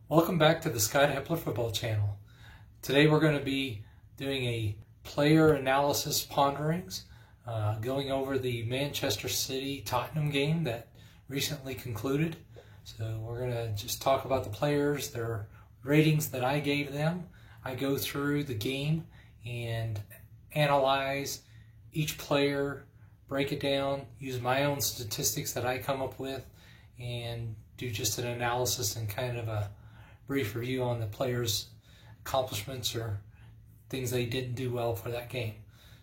Welcome back to the Scott Hepler Football Channel. Today we're going to be doing a player analysis ponderings, going over the Manchester City-Tottenham game that recently concluded. So we're going to just talk about the players, their ratings that I gave them. I go through the game and analyze each player, break it down, use my own statistics that I come up with, and do just an analysis and kind of a brief review on the players' accomplishments or things they didn't do well for that game.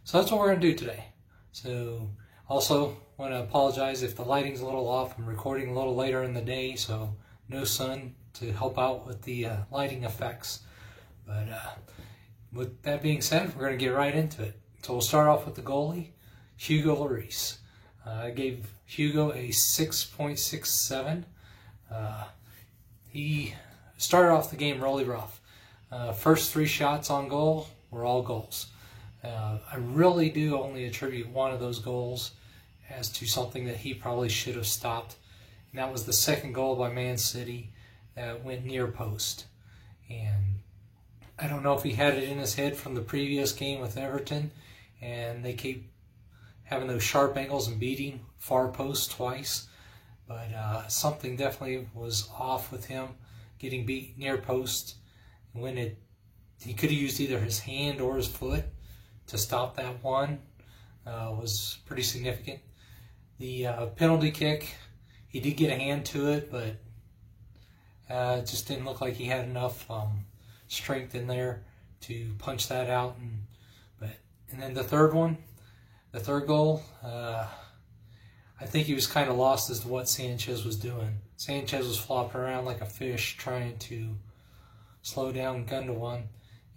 So that's what we're going to do today. So also want to apologize if the lighting's a little off. I'm recording a little later in the day, so no sun to help out with the lighting effects. But with that being said, we're going to get right into it. So we'll start off with the goalie, Hugo Lloris. I gave Hugo a 6.67. He started off the game really rough. First 3 shots on goal were all goals. I really do only attribute one of those goals as to something that he probably should have stopped. And that was the second goal by Man City that went near post. And I don't know if he had it in his head from the previous game with Everton, and they keep having those sharp angles and beating far post twice. But something definitely was off with him getting beat near post. When he could have used either his hand or his foot to stop that one, was pretty significant. The penalty kick, he did get a hand to it, but it just didn't look like he had enough strength in there to punch that out. And then the third one, the third goal, I think he was kind of lost as to what Sanchez was doing. Sanchez was flopping around like a fish trying to slow down Gundogan,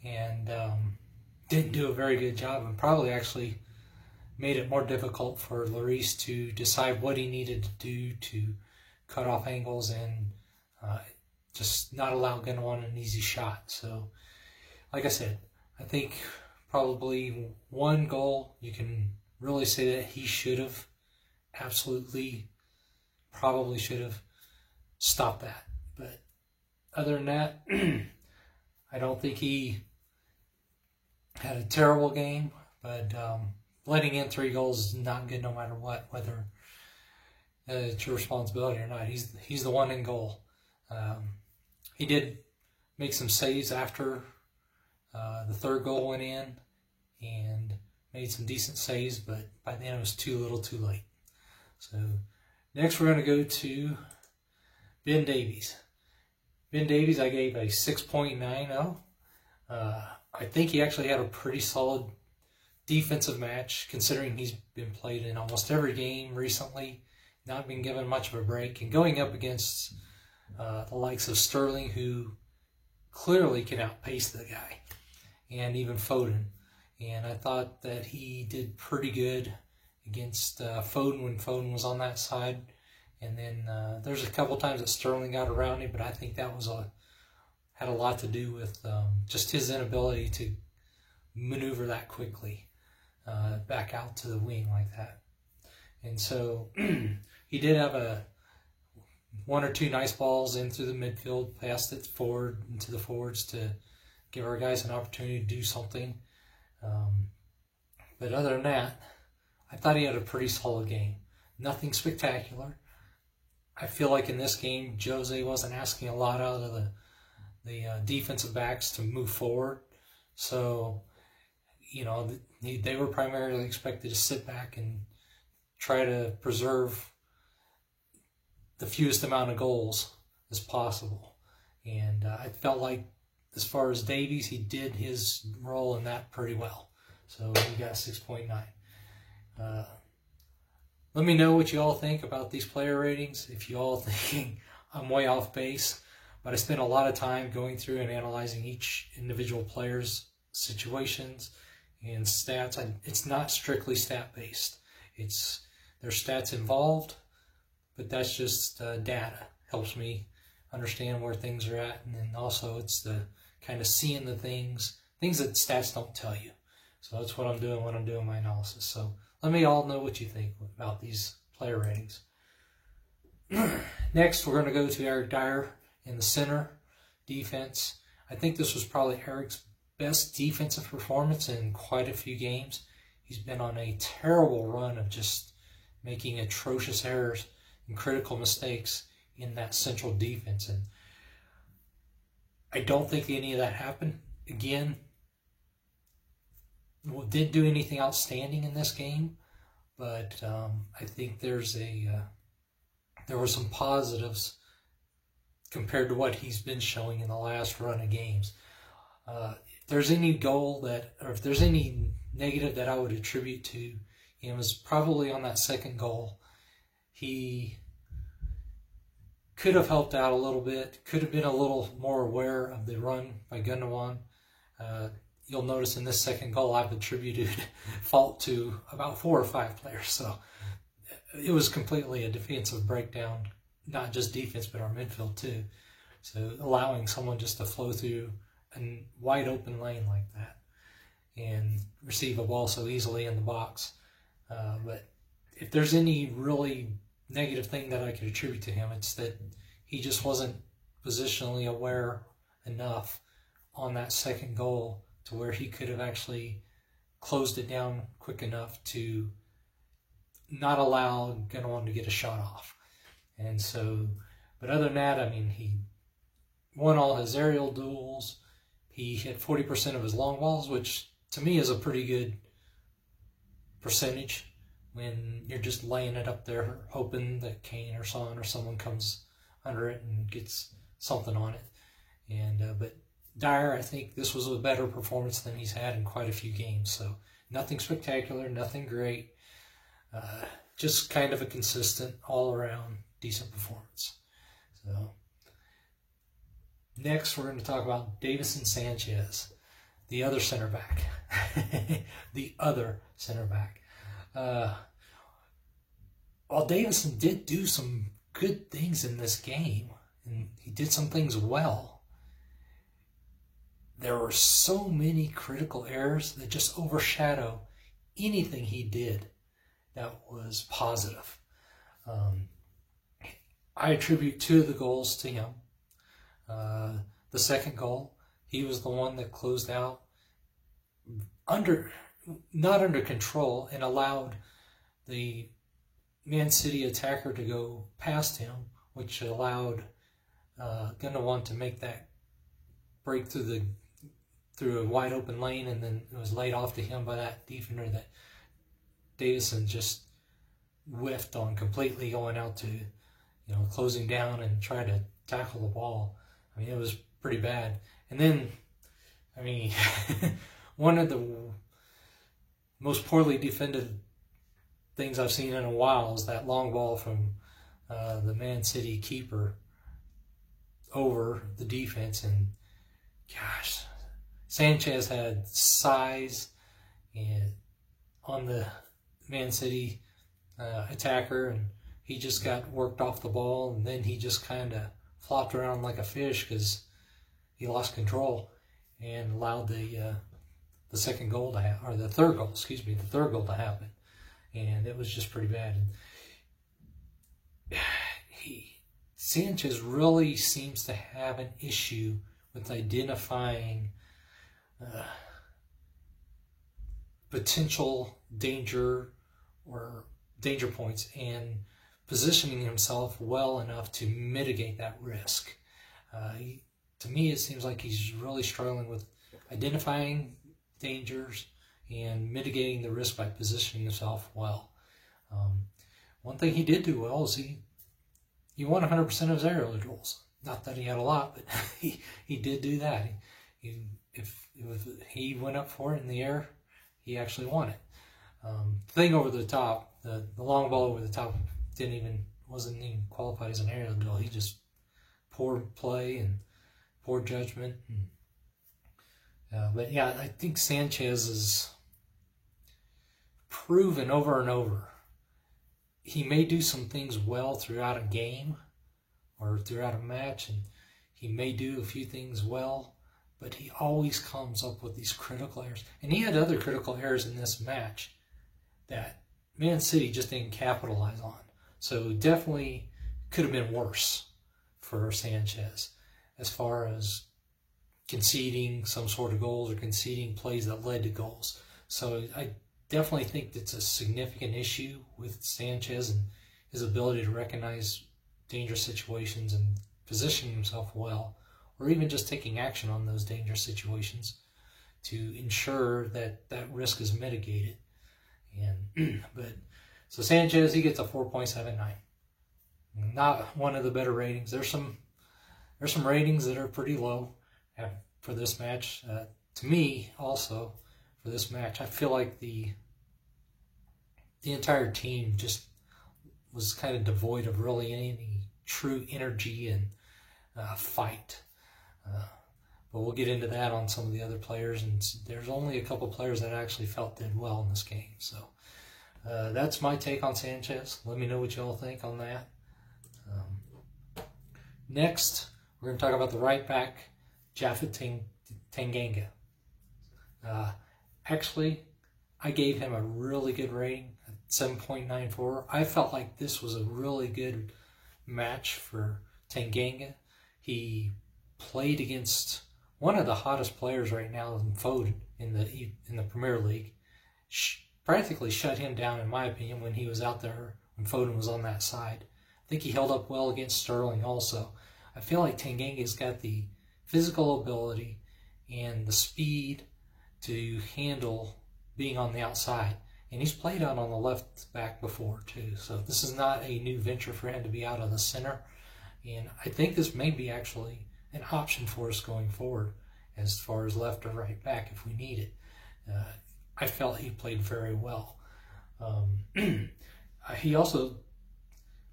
and didn't do a very good job, and probably actually made it more difficult for Lloris to decide what he needed to do to cut off angles and just not allow Gundogan an easy shot. So, like I said, I think probably one goal you can really say that he should have absolutely, probably should have stopped that. But other than that, I don't think he had a terrible game. But letting in 3 goals is not good no matter what, whether it's your responsibility or not. He's the one in goal. He did make some saves after the third goal went in and made some decent saves, but by then it was too little too late. So next we're going to go to Ben Davies. Ben Davies I gave a 6.90. I think he actually had a pretty solid defensive match, considering he's been played in almost every game recently, not been given much of a break, and going up against the likes of Sterling, who clearly can outpace the guy, and even Foden. And I thought that he did pretty good against Foden when Foden was on that side. And then there's a couple times that Sterling got around him, but I think that was had a lot to do with just his inability to maneuver that quickly back out to the wing like that. And so he did have 1 or 2 nice balls in through the midfield, passed it forward into the forwards to give our guys an opportunity to do something. But other than that, I thought he had a pretty solid game. Nothing spectacular. I feel like in this game, Jose wasn't asking a lot out of the defensive backs to move forward. So, you know, they were primarily expected to sit back and try to preserve the fewest amount of goals as possible. And I felt like, as far as Davies, he did his role in that pretty well. So he got 6.9. Let me know what you all think about these player ratings. If you all thinking I'm way off base, but I spent a lot of time going through and analyzing each individual player's situations and stats. It's not strictly stat-based. There's stats involved, but that's just data. Helps me understand where things are at, and then also it's the kind of seeing the things that stats don't tell you. So that's what I'm doing when I'm doing my analysis. So let me all know what you think about these player ratings. Next, we're going to go to Eric Dyer in the center. defense. I think this was probably Eric's best defensive performance in quite a few games. He's been on a terrible run of just making atrocious errors and critical mistakes in that central defense. And I don't think any of that happened. Again, didn't do anything outstanding in this game, but I think there were some positives compared to what he's been showing in the last run of games. If there's any if there's any negative that I would attribute to him, is probably on that second goal. He could have helped out a little bit, could have been a little more aware of the run by Gundogan. You'll notice in this second goal I've attributed fault to about 4 or 5 players. So it was completely a defensive breakdown, not just defense, but our midfield too. So allowing someone just to flow through a wide open lane like that and receive a ball so easily in the box. But if there's any really negative thing that I could attribute to him, it's that he just wasn't positionally aware enough on that second goal to where he could have actually closed it down quick enough to not allow Gundogan to get a shot off. And so, but other than that, I mean, he won all his aerial duels. He hit 40% of his long balls, which to me is a pretty good percentage when you're just laying it up there hoping that Kane or Son or someone comes under it and gets something on it. And but Dier, I think this was a better performance than he's had in quite a few games. So nothing spectacular, nothing great, just kind of a consistent, all-around, decent performance. So next, we're going to talk about Davinson Sanchez, the other center back. The other center back. While Davinson did do some good things in this game, and he did some things well, there were so many critical errors that just overshadow anything he did that was positive. I attribute 2 of the goals to him. The second goal, he was the one that closed out not under control and allowed the Man City attacker to go past him, which allowed Gundogan to make that break through a wide open lane, and then it was laid off to him by that defender that Davinson just whiffed on, completely going out to, closing down and trying to tackle the ball. I mean, it was pretty bad. And then, I mean, one of the most poorly defended things I've seen in a while is that long ball from the Man City keeper over the defense. And gosh, Sanchez had size and on the Man City attacker, and he just got worked off the ball, and then he just kind of flopped around like a fish because he lost control and allowed the second goal to happen, or the third goal to happen, and it was just pretty bad. And Sanchez really seems to have an issue with identifying potential danger or danger points and positioning himself well enough to mitigate that risk. To me, it seems like he's really struggling with identifying dangers and mitigating the risk by positioning himself well. One thing he did do well is he won 100% of his aerial duels. Not that he had a lot, but he did do that. If he went up for it in the air, he actually won it. The thing over the top, the long ball over the top, wasn't even qualified as an aerial duel. He just poor play and poor judgment. But yeah, I think Sanchez is proven over and over. He may do some things well throughout a game or throughout a match, and he may do a few things well, but he always comes up with these critical errors. And he had other critical errors in this match that Man City just didn't capitalize on. So definitely could have been worse for Sanchez. as far as conceding some sort of goals or conceding plays that led to goals. So I definitely think it's a significant issue with Sanchez and his ability to recognize dangerous situations and position himself well, or even just taking action on those dangerous situations to ensure that that risk is mitigated. And so Sanchez, he gets a 4.79. Not one of the better ratings. There's some ratings that are pretty low for this match. To me, also for this match, I feel like the entire team just was kind of devoid of really any true energy and fight. But we'll get into that on some of the other players, and there's only a couple players that I actually felt did well in this game. So that's my take on Sanchez. Let me know what y'all think on that. Next, we're going to talk about the right back, Japhet Tanganga. Actually, I gave him a really good rating, 7.94. I felt like this was a really good match for Tanganga. He played against one of the hottest players right now, Foden, in the Premier League. Practically shut him down, in my opinion, when he was out there, when Foden was on that side. I think he held up well against Sterling also. I feel like Tanganga's got the physical ability and the speed to handle being on the outside. And he's played out on the left back before too. So this is not a new venture for him to be out of the center. And I think this may be actually an option for us going forward as far as left or right back if we need it. I felt he played very well. He also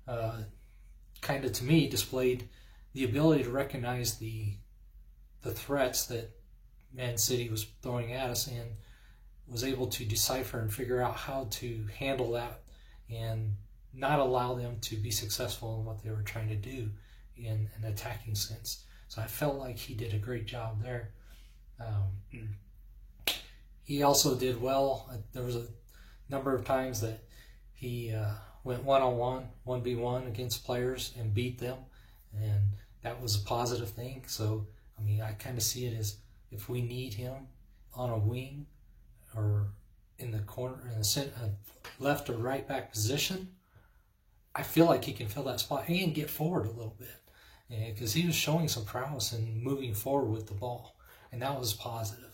kind of, to me, displayed the ability to recognize the threats that Man City was throwing at us and was able to decipher and figure out how to handle that and not allow them to be successful in what they were trying to do in an attacking sense. So I felt like he did a great job there. He also did well. There was a number of times that he went one-on-one, 1v1 against players and beat them, and that was a positive thing. So, I mean, I kind of see it as if we need him on a wing or in the corner, in the left or right back position, I feel like he can fill that spot and get forward a little bit, because he was showing some prowess in moving forward with the ball, and that was positive.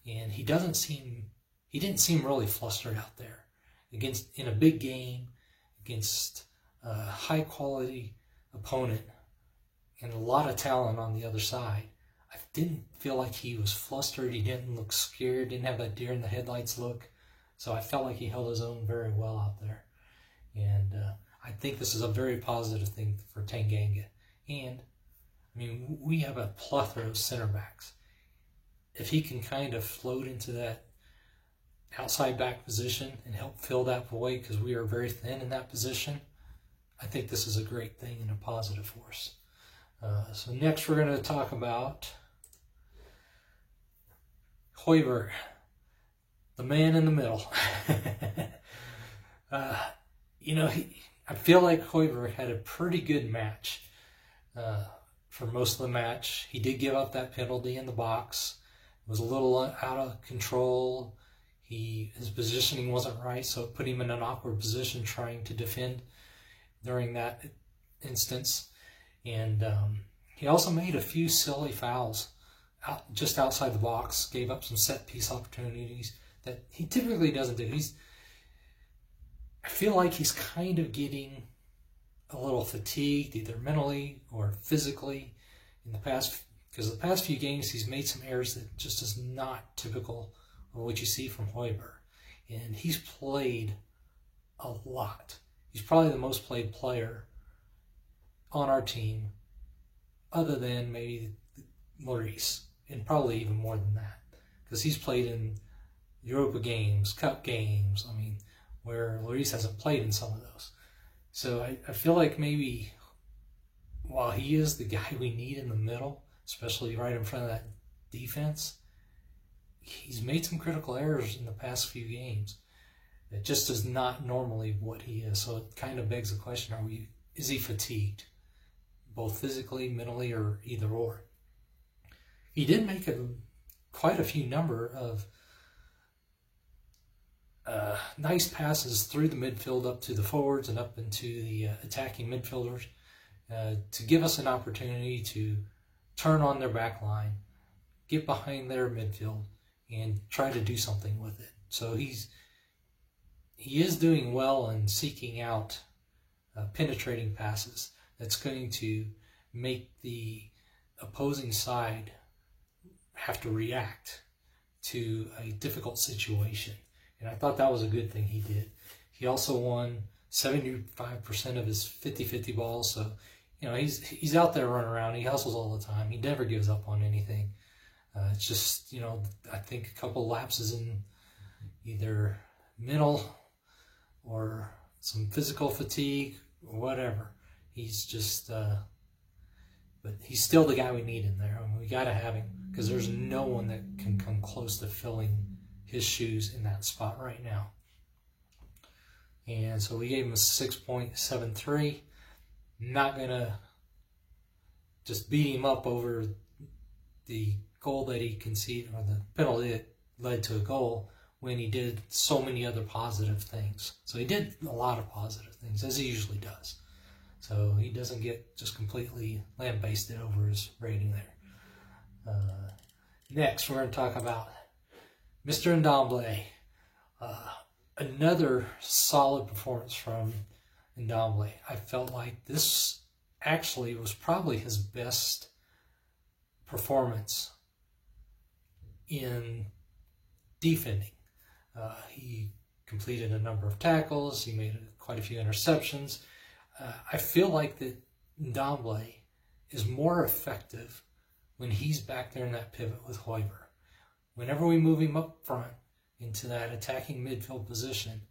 And he didn't seem really flustered out there in a big game against a high quality opponent and a lot of talent on the other side. I didn't feel like he was flustered. He didn't look scared, didn't have that deer in the headlights look. So I felt like he held his own very well out there. And I think this is a very positive thing for Tanganga. And, I mean, we have a plethora of center backs. If he can kind of float into that outside back position and help fill that void, because we are very thin in that position, I think this is a great thing and a positive for us. So next we're going to talk about Højbjerg, the man in the middle. You know, I feel like Højbjerg had a pretty good match for most of the match. He did give up that penalty in the box. It was a little out of control. His positioning wasn't right, so it put him in an awkward position trying to defend during that instance. And he also made a few silly fouls just outside the box, gave up some set-piece opportunities that he typically doesn't do. I feel like he's kind of getting a little fatigued, either mentally or physically, in the past, because the past few games he's made some errors that just is not typical of what you see from Højbjerg. And he's played a lot. He's probably the most played player on our team, other than maybe Lloris, and probably even more than that, because he's played in Europa games, Cup games, I mean, where Lloris hasn't played in some of those. So I feel like maybe while he is the guy we need in the middle, especially right in front of that defense, he's made some critical errors in the past few games. It just is not normally what he is. So it kind of begs the question, is he fatigued? Both physically, mentally, or either or. he did make quite a few number of nice passes through the midfield up to the forwards and up into the attacking midfielders to give us an opportunity to turn on their back line, get behind their midfield, and try to do something with it. So he is doing well in seeking out penetrating passes that's going to make the opposing side have to react to a difficult situation. And I thought that was a good thing he did. He also won 75% of his 50-50 balls. So, you know, he's out there running around. He hustles all the time. He never gives up on anything. It's just, you know, I think a couple lapses in either mental or some physical fatigue or whatever. He's just, but he's still the guy we need in there. I mean, we got to have him because there's no one that can come close to filling his shoes in that spot right now. And so we gave him a 6.73. Not going to just beat him up over the goal that he conceded, or the penalty that led to a goal, when he did so many other positive things. So he did a lot of positive things, as he usually does. So he doesn't get just completely lambasted over his rating there. Next, we're going to talk about Mr. Ndombele. Another solid performance from Ndombele. I felt like this actually was probably his best performance in defending. He completed a number of tackles. He made quite a few interceptions. I feel like that Ndombele is more effective when he's back there in that pivot with Hoiberg. Whenever we move him up front into that attacking midfield position,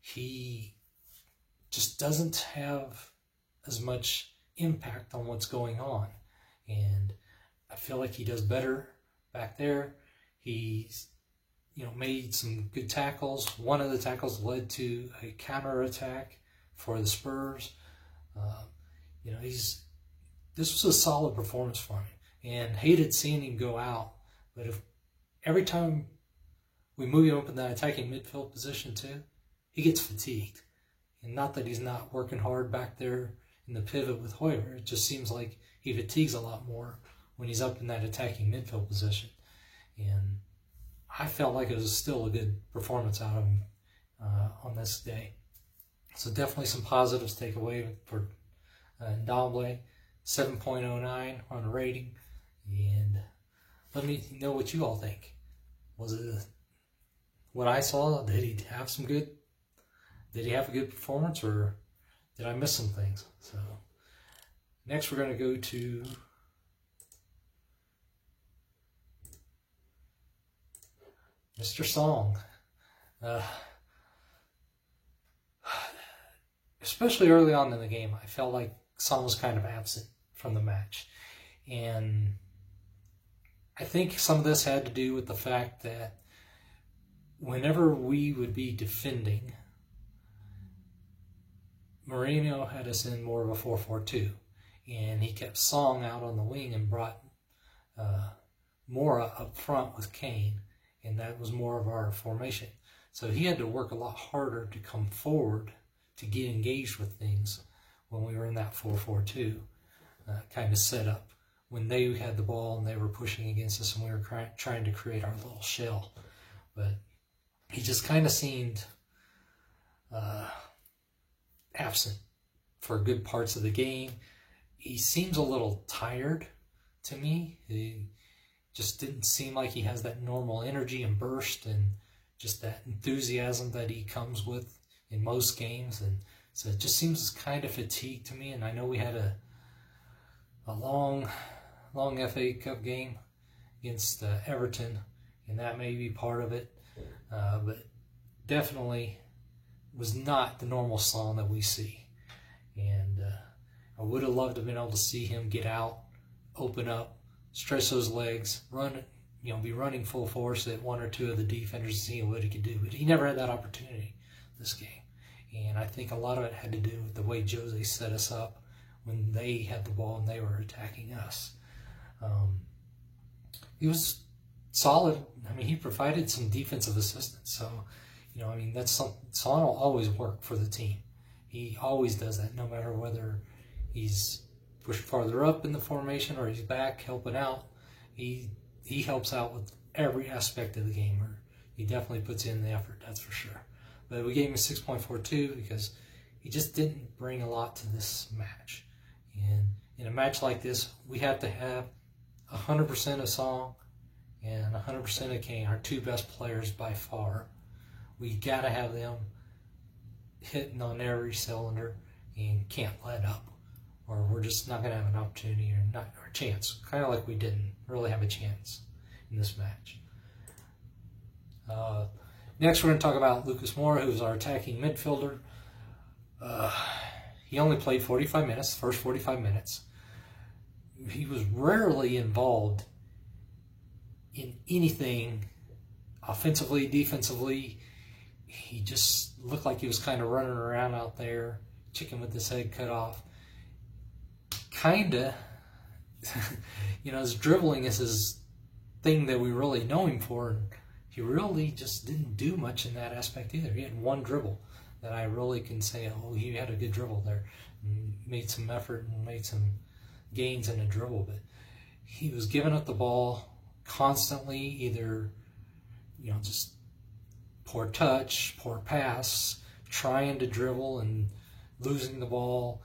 he just doesn't have as much impact on what's going on. And I feel like he does better back there. He's, you know, made some good tackles. One of the tackles led to a counterattack for the Spurs. You know, this was a solid performance for him, and hated seeing him go out. But if every time we move him up in that attacking midfield position too, he gets fatigued. And not that he's not working hard back there in the pivot with Hoiberg. It just seems like he fatigues a lot more when he's up in that attacking midfield position. And I felt like it was still a good performance out of him on this day. So definitely some positives to take away for Ndombele. 7.09 on the rating. And let me know what you all think. Was it what I saw? Did he have a good performance, or did I miss some things? So next we're going to go to Mr. Song. Especially early on in the game, I felt like Song was kind of absent from the match. And I think some of this had to do with the fact that whenever we would be defending, Mourinho had us in more of a 4-4-2. And he kept Song out on the wing and brought Mora up front with Kane. And that was more of our formation. So he had to work a lot harder to come forward to get engaged with things when we were in that 4-4-2 kind of setup. When they had the ball and they were pushing against us and we were trying to create our little shell. But he just kind of seemed absent for good parts of the game. He seems a little tired to me. He just didn't seem like he has that normal energy and burst and just that enthusiasm that he comes with in most games. And so it just seems kind of fatigued to me. And I know we had a long FA Cup game against Everton, and that may be part of it. But definitely was not the normal Song that we see. And I would have loved to have been able to see him get out, open up, stretch those legs, run, you know, be running full force at one or two of the defenders and see what he could do. But he never had that opportunity this game. And I think a lot of it had to do with the way Jose set us up when they had the ball and they were attacking us. he was solid. I mean, he provided some defensive assistance. So, you know, I mean, that's something. Solano will always work for the team. He always does that, no matter whether he's pushed farther up in the formation or he's back helping out. He helps out with every aspect of the game. Or he definitely puts in the effort, that's for sure. But we gave him a 6.42 because he just didn't bring a lot to this match. And in a match like this, we have to have 100% of Song and 100% of Kane, our two best players by far. We got to have them hitting on every cylinder and can't let up, or we're just not going to have an opportunity or a chance. Kind of like we didn't really have a chance in this match. Next, we're going to talk about Lucas Moura, who's our attacking midfielder. He only played 45 minutes, first 45 minutes. He was rarely involved in anything offensively, defensively. He just looked like he was kind of running around out there, chicken with his head cut off. Kinda, you know, his dribbling is his thing that we really know him for. And he really just didn't do much in that aspect either. He had one dribble that I really can say, oh, he had a good dribble there. And made some effort and made some gains in a dribble, but he was giving up the ball constantly, either, you know, just poor touch, poor pass, trying to dribble and losing the ball.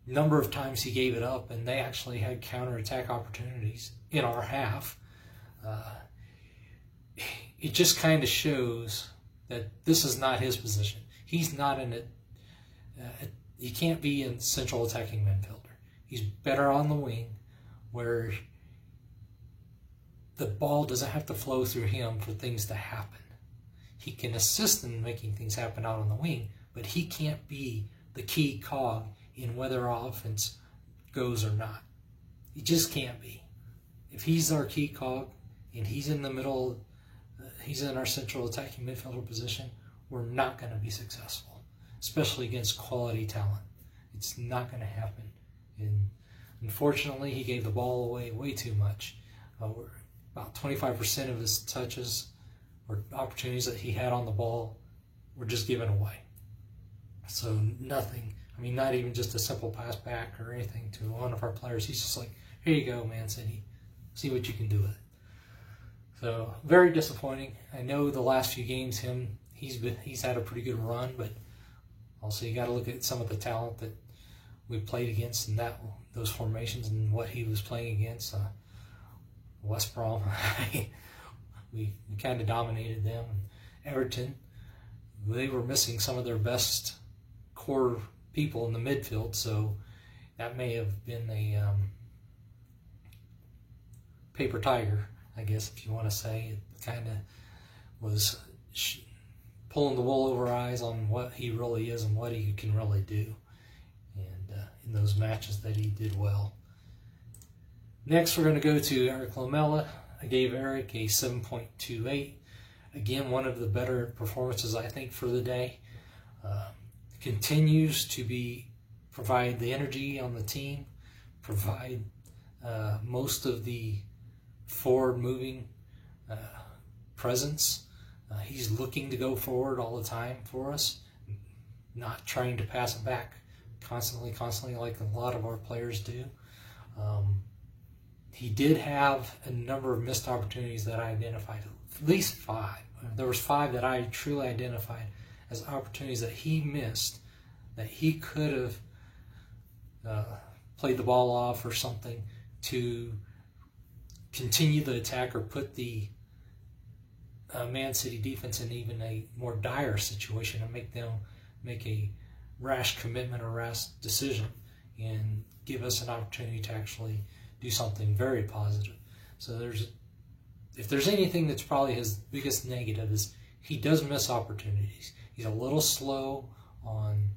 Number of times he gave it up, and they actually had counterattack opportunities in our half. It just kind of shows that this is not his position. He's not in it. He can't be in central attacking midfielder. He's better on the wing, where the ball doesn't have to flow through him for things to happen. He can assist in making things happen out on the wing, but he can't be the key cog in whether our offense goes or not. He just can't be. If he's our key cog and he's in the middle, he's in our central attacking midfielder position, we're not going to be successful, especially against quality talent. It's not going to happen. And unfortunately, he gave the ball away way too much. About 25% of his touches or opportunities that he had on the ball were just given away. So nothing, I mean, not even just a simple pass back or anything to one of our players. He's just like, here you go, Man City. See what you can do with it. So very disappointing. I know the last few games he's had a pretty good run, but also you got to look at some of the talent that we played against in those formations and what he was playing against. West Brom, we kind of dominated them. Everton, they were missing some of their best core people in the midfield, so that may have been a paper tiger, I guess, if you want to say. It kind of was pulling the wool over our eyes on what he really is and what he can really do. And in those matches that he did well. Next, we're going to go to Eric Lamela. I gave Eric a 7.28. Again, one of the better performances, I think, for the day. Continues to provide the energy on the team, provide most of the forward-moving presence. He's looking to go forward all the time for us, not trying to pass it back constantly like a lot of our players do. He did have a number of missed opportunities that I identified, at least 5. There was 5 that I truly identified as opportunities that he missed, that he could have played the ball off or something to continue the attack or put the Man City defense in even a more dire situation and make them make a rash commitment or rash decision and give us an opportunity to actually do something very positive. So if there's anything that's probably his biggest negative, is he does miss opportunities. He's a little slow on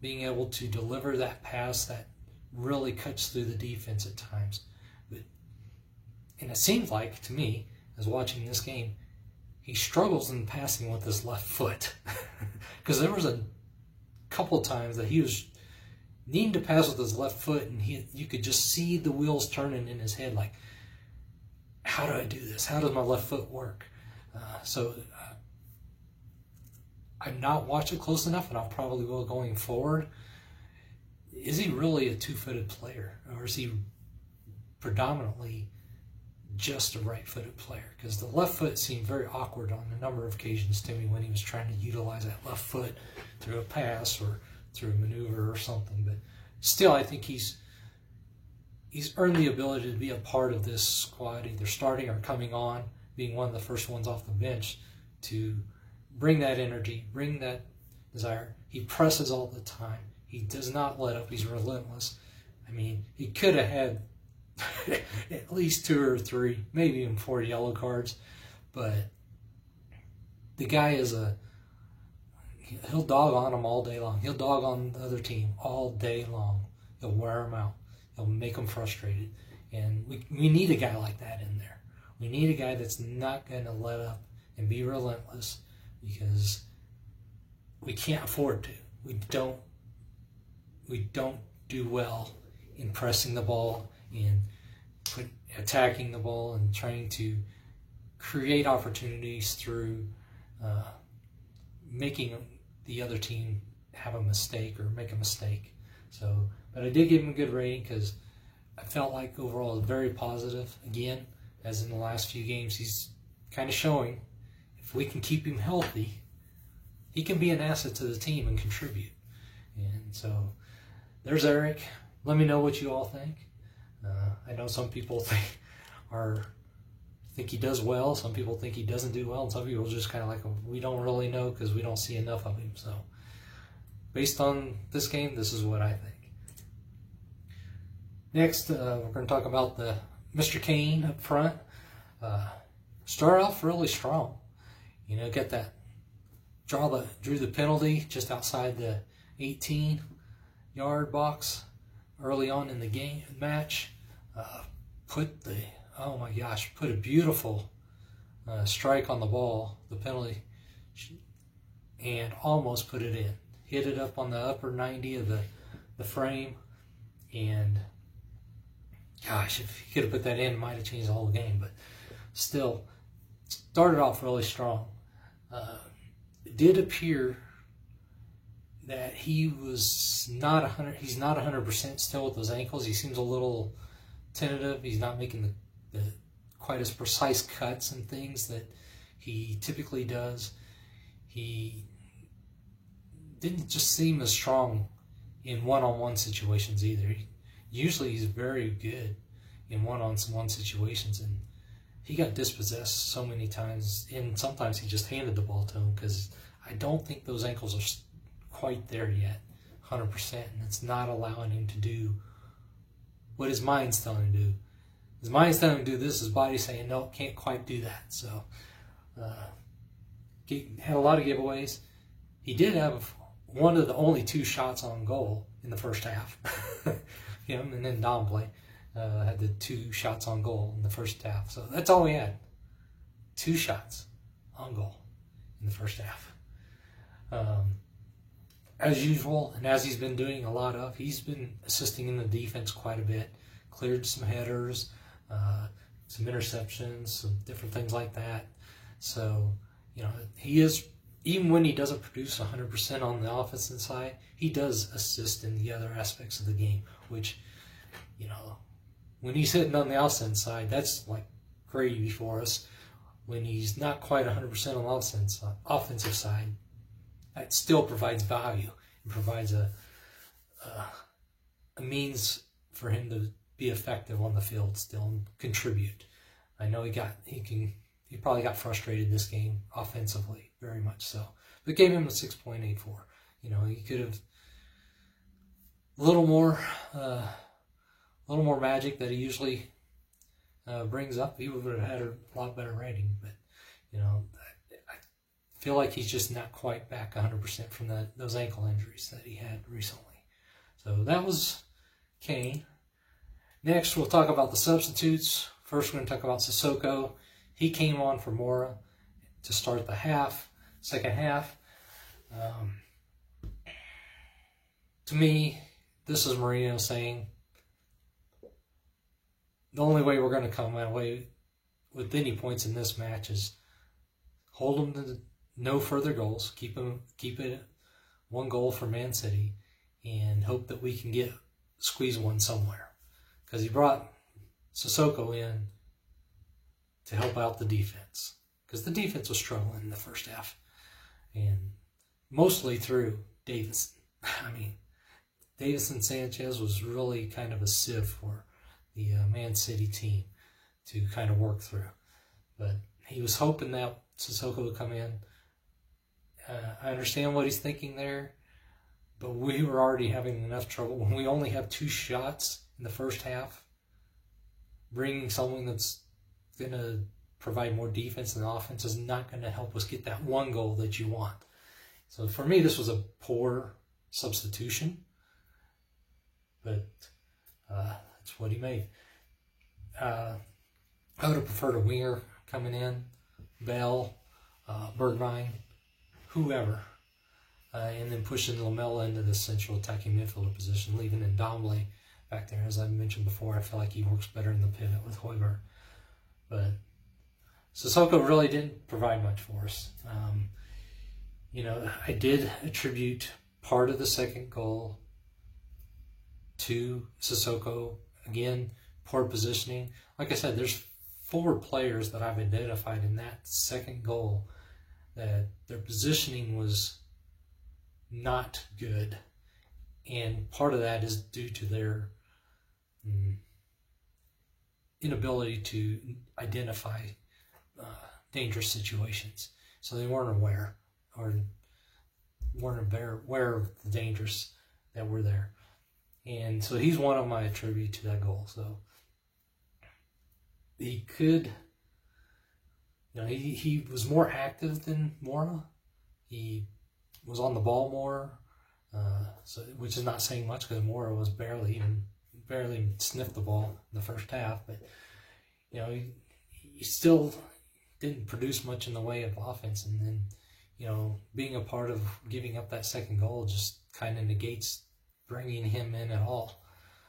being able to deliver that pass that really cuts through the defense at times. And it seems like, to me, as watching this game, he struggles in passing with his left foot. Because there was a couple of times that he was needing to pass with his left foot, and you could just see the wheels turning in his head, like, how do I do this? How does my left foot work? I've not watched it close enough, and I probably will going forward. Is he really a two-footed player, or is he predominantly just a right-footed player? Because the left foot seemed very awkward on a number of occasions to me when he was trying to utilize that left foot through a pass or through a maneuver or something. But still, I think he's earned the ability to be a part of this squad, either starting or coming on, being one of the first ones off the bench, to bring that energy, bring that desire. He presses all the time. He does not let up. He's relentless. I mean, he could have had at least 2 or 3, maybe even 4 yellow cards, but the guy is he'll dog on them all day long. He'll dog on the other team all day long. He'll wear them out. He'll make them frustrated. And we need a guy like that in there. We need a guy that's not going to let up and be relentless, because we can't afford to. We don't do well in pressing the ball, in attacking the ball, and trying to create opportunities through making the other team have a mistake or make a mistake. So, but I did give him a good rating because I felt like overall it was very positive. Again, as in the last few games, he's kind of showing if we can keep him healthy, he can be an asset to the team and contribute. And so there's Eric. Let me know what you all think. I know some people think he does well. Some people think he doesn't do well. And some people just kind of like, we don't really know because we don't see enough of him. So based on this game, this is what I think. Next, we're going to talk about the Mr. Kane up front. Start off really strong. You know, get that, drew the penalty just outside the 18-yard box early on in the match. Put a beautiful strike on the ball, the penalty, and almost put it in. Hit it up on the upper 90 of the frame, and gosh, if he could have put that in, it might have changed the whole game. But still, started off really strong. It did appear that he was not 100. He's not 100% still with those ankles. He seems a little tentative. He's not making the quite as precise cuts and things that he typically does. He didn't just seem as strong in one-on-one situations either. Usually he's very good in one-on-one situations, and he got dispossessed so many times, and sometimes he just handed the ball to him because I don't think those ankles are quite there yet, 100%, and it's not allowing him to do what his mind's telling him to do. His mind's telling him to do this, his body's saying, no, can't quite do that. So, he had a lot of giveaways. He did have one of the only 2 shots on goal in the first half. Him and then Dombley had the 2 shots on goal in the first half. So that's all we had. 2 shots on goal in the first half. As usual, and as he's been doing a lot of, he's been assisting in the defense quite a bit. Cleared some headers, some interceptions, some different things like that. So, you know, he is, even when he doesn't produce 100% on the offensive side, he does assist in the other aspects of the game, which, you know, when he's hitting on the offensive side, that's like gravy for us. When he's not quite 100% on the offensive side, that still provides value. It provides a means for him to be effective on the field still and contribute. I know he probably got frustrated this game offensively, very much so. But gave him a 6.84. You know, he could have a little more magic that he usually brings up. He would have had a lot better rating. But you know, I feel like he's just not quite back 100% from those ankle injuries that he had recently. So that was Kane. Next, we'll talk about the substitutes. First, we're going to talk about Sissoko. He came on for Mora to start the second half. To me, this is Mourinho saying, the only way we're going to come away with any points in this match is hold them to no further goals. Keep it 1 goal for Man City, and hope that we can squeeze one somewhere. Because he brought Sissoko in to help out the defense, because the defense was struggling in the first half, and mostly through Davinson. I mean, Davinson Sanchez was really kind of a sieve for the Man City team to kind of work through. But he was hoping that Sissoko would come in. I understand what he's thinking there, but we were already having enough trouble. When we only have 2 shots in the first half, bringing someone that's going to provide more defense than offense is not going to help us get that 1 goal that you want. So for me, this was a poor substitution, but that's what he made. I would have preferred a winger coming in, Bell, Bergwijn, whoever, and then pushing Lamela into the central attacking midfielder position, leaving Ndombele back there. As I mentioned before, I feel like he works better in the pivot with Højbjerg. But Sissoko really didn't provide much for us. You know, I did attribute part of the second goal to Sissoko. Again, poor positioning. Like I said, there's 4 players that I've identified in that second goal that their positioning was not good. And part of that is due to their inability to identify dangerous situations. So they weren't aware, or weren't aware of the dangers that were there. And so he's one of my attribute to that goal. So he could, you know, he was more active than Mora. He was on the ball more, so which is not saying much, because Mora was barely sniffed the ball in the first half. But you know, he still didn't produce much in the way of offense. And then, you know, being a part of giving up that second goal just kind of negates bringing him in at all.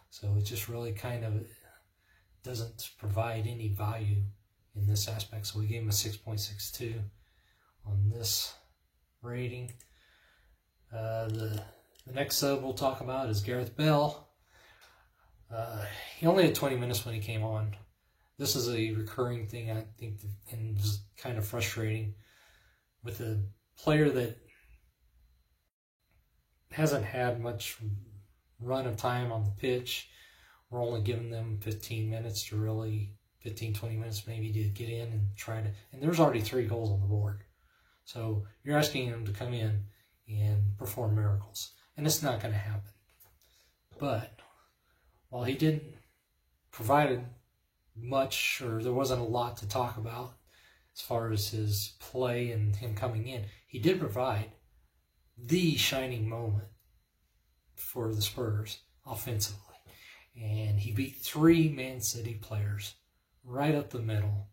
So it just really kind of doesn't provide any value in this aspect. So we gave him a 6.62 on this rating. The next sub we'll talk about is Gareth Bale. He only had 20 minutes when he came on. This is a recurring thing, I think, and is kind of frustrating with a player that hasn't had much run of time on the pitch. We're only giving them 15 minutes to really, 15, 20 minutes maybe to get in and try to, and there's already 3 goals on the board. So you're asking him to come in and perform miracles, and it's not going to happen. But while he didn't provide much, or there wasn't a lot to talk about as far as his play and him coming in, he did provide the shining moment for the Spurs offensively. And he beat 3 Man City players right up the middle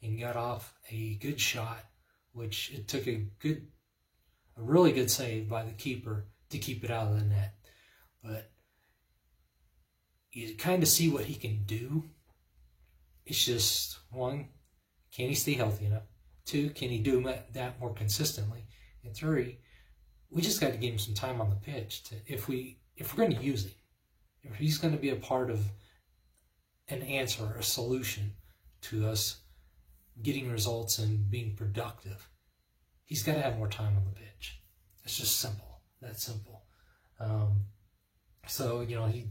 and got off a good shot, which it took a really good save by the keeper to keep it out of the net. But you kind of see what he can do. It's just, 1, can he stay healthy enough? 2, can he do that more consistently? And 3, we just got to give him some time on the pitch to, if we're going to use him, if he's going to be a part of an answer, a solution to us getting results and being productive, he's got to have more time on the pitch. It's just simple. That simple. So, you know, he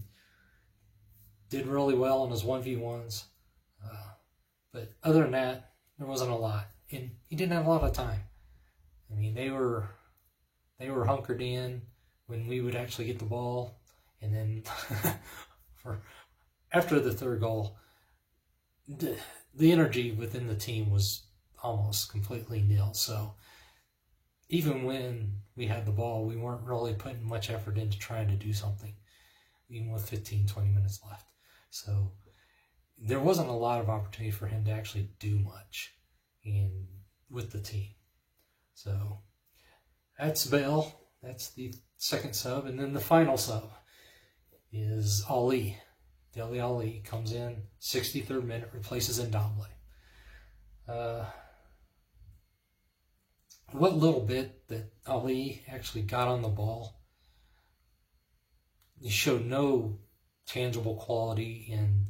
did really well in his 1v1s. But other than that, there wasn't a lot. And he didn't have a lot of time. I mean, they were hunkered in when we would actually get the ball. And then after the 3rd goal, the energy within the team was almost completely nil. So even when we had the ball, we weren't really putting much effort into trying to do something, even with 15, 20 minutes left. So there wasn't a lot of opportunity for him to actually do much with the team. So that's Bale. That's the second sub. And then the final sub is Ali. Dele Ali comes in, 63rd minute, replaces Ndombele. what little bit that Ali actually got on the ball, he showed no tangible quality in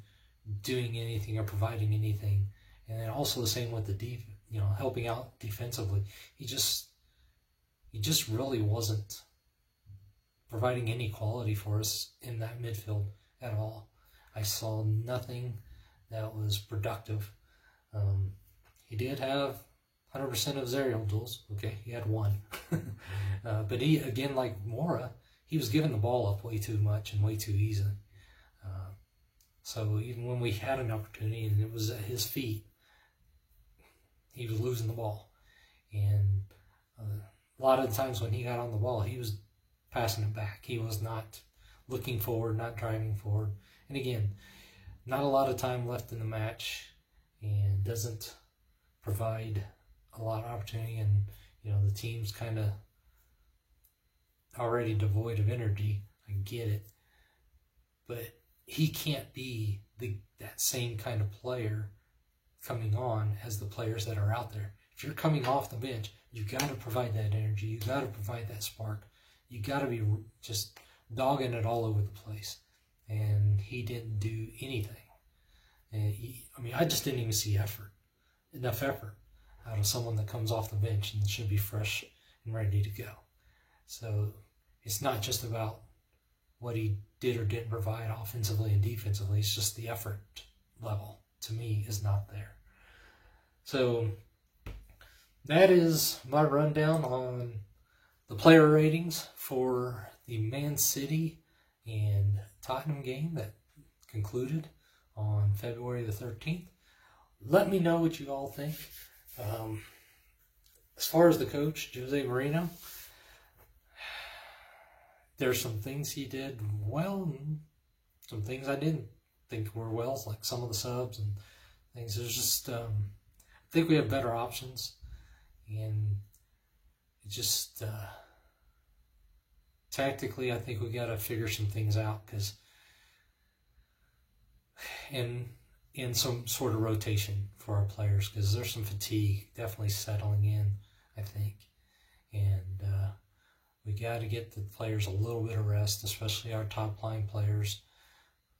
doing anything or providing anything. And then also the same with the helping out defensively. He just really wasn't providing any quality for us in that midfield at all. I saw nothing that was productive. He did have 100% of his aerial duels. Okay, he had one. But he, again, like Mora, he was giving the ball up way too much and way too easily. So even when we had an opportunity and it was at his feet, he was losing the ball. And a lot of the times when he got on the ball, he was passing it back. He was not looking forward, not driving forward. And again, not a lot of time left in the match, and doesn't provide a lot of opportunity. And the team's kind of already devoid of energy. I get it, but he can't be that same kind of player coming on as the players that are out there. If you're coming off the bench, you got to provide that energy. You got to provide that spark. You got to be just dogging it all over the place. And he didn't do anything. And I just didn't even see enough effort out of someone that comes off the bench and should be fresh and ready to go. So it's not just about what he did or didn't provide offensively and defensively. It's just the effort level, to me, is not there. So that is my rundown on the player ratings for the Man City and Tottenham game that concluded on February the 13th. Let me know what you all think. As far as the coach, Jose Mourinho, there's some things he did well and some things I didn't think were well, like some of the subs and things. There's just, I think we have better options, and it just, tactically, I think we got to figure some things out, because in some sort of rotation for our players, because there's some fatigue definitely settling in, I think, and we got to get the players a little bit of rest, especially our top line players,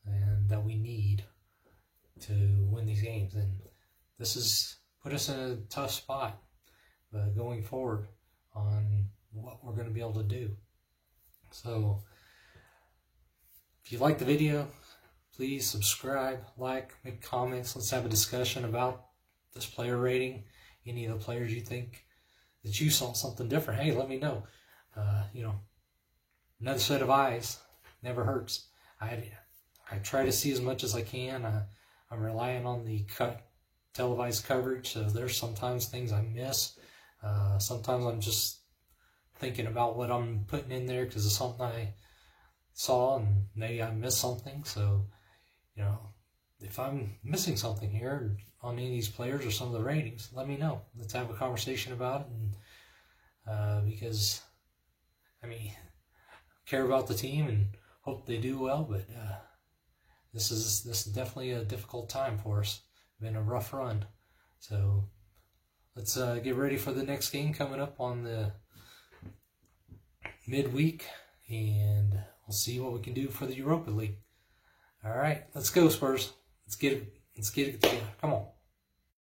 and that we need to win these games. And this has put us in a tough spot going forward on what we're going to be able to do. So if you like the video, please subscribe, like, make comments. Let's have a discussion about this player rating. Any of the players you think that you saw something different, hey, let me know. Another set of eyes never hurts. I try to see as much as I can. I'm relying on the televised coverage, so there's sometimes things I miss. Sometimes I'm just thinking about what I'm putting in there because of something I saw and maybe I missed something. So, if I'm missing something here on any of these players or some of the ratings, let me know. Let's have a conversation about it. And because, I care about the team and hope they do well, but this is definitely a difficult time for us. It's been a rough run. So let's get ready for the next game coming up on the midweek, and we'll see what we can do for the Europa League. All right, let's go, Spurs. Let's get it together. Come on.